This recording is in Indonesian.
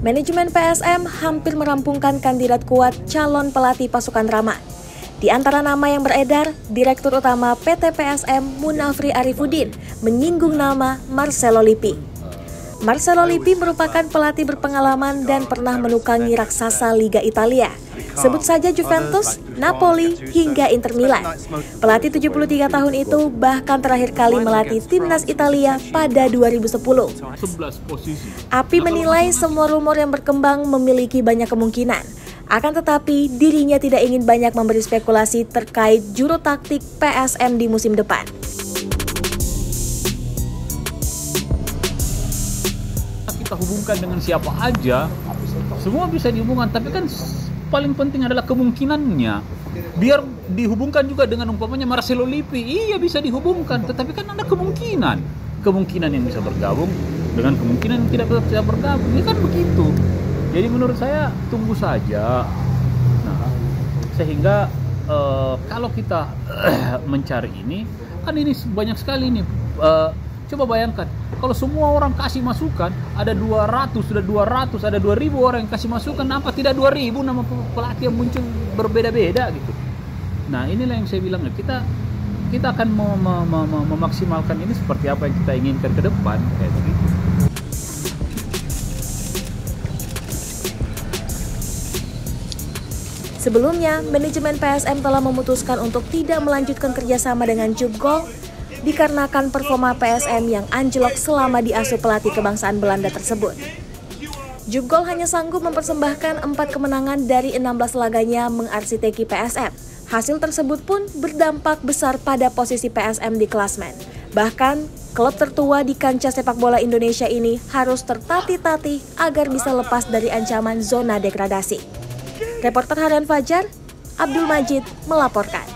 Manajemen PSM hampir merampungkan kandidat kuat calon pelatih pasukan Rama. Di antara nama yang beredar, Direktur Utama PT PSM Munafri Arifudin menyinggung nama Marcelo Lippi. Marcelo Lippi merupakan pelatih berpengalaman dan pernah menukangi raksasa Liga Italia. Sebut saja Juventus, Napoli, hingga Inter Milan. Pelatih 73 tahun itu bahkan terakhir kali melatih timnas Italia pada 2010. Api menilai semua rumor yang berkembang memiliki banyak kemungkinan. Akan tetapi, dirinya tidak ingin banyak memberi spekulasi terkait juru taktik PSM di musim depan. Kita hubungkan dengan siapa aja, semua bisa dihubungkan, tapi kan paling penting adalah kemungkinannya. Biar dihubungkan juga dengan umpamanya Marcelo Lippi, iya bisa dihubungkan, tetapi kan ada kemungkinan yang bisa bergabung dengan kemungkinan yang tidak bisa bergabung, ini kan begitu. Jadi menurut saya tunggu saja. Nah, sehingga kalau kita mencari ini, kan ini banyak sekali nih. Coba bayangkan, kalau semua orang kasih masukan, ada 200, ada 2.000 orang yang kasih masukan, kenapa tidak 2.000 nama pelatih yang muncul berbeda-beda gitu. Nah, inilah yang saya bilang, kita akan memaksimalkan ini seperti apa yang kita inginkan ke depan, kayak begitu. Sebelumnya, manajemen PSM telah memutuskan untuk tidak melanjutkan kerjasama dengan Jubgol dikarenakan performa PSM yang anjlok selama diasuh pelatih kebangsaan Belanda tersebut. Jubgol hanya sanggup mempersembahkan 4 kemenangan dari 16 laganya mengarsiteki PSM. Hasil tersebut pun berdampak besar pada posisi PSM di klasmen. Bahkan, klub tertua di kancah sepak bola Indonesia ini harus tertatih-tatih agar bisa lepas dari ancaman zona degradasi. Reporter Harian Fajar, Abdul Majid melaporkan.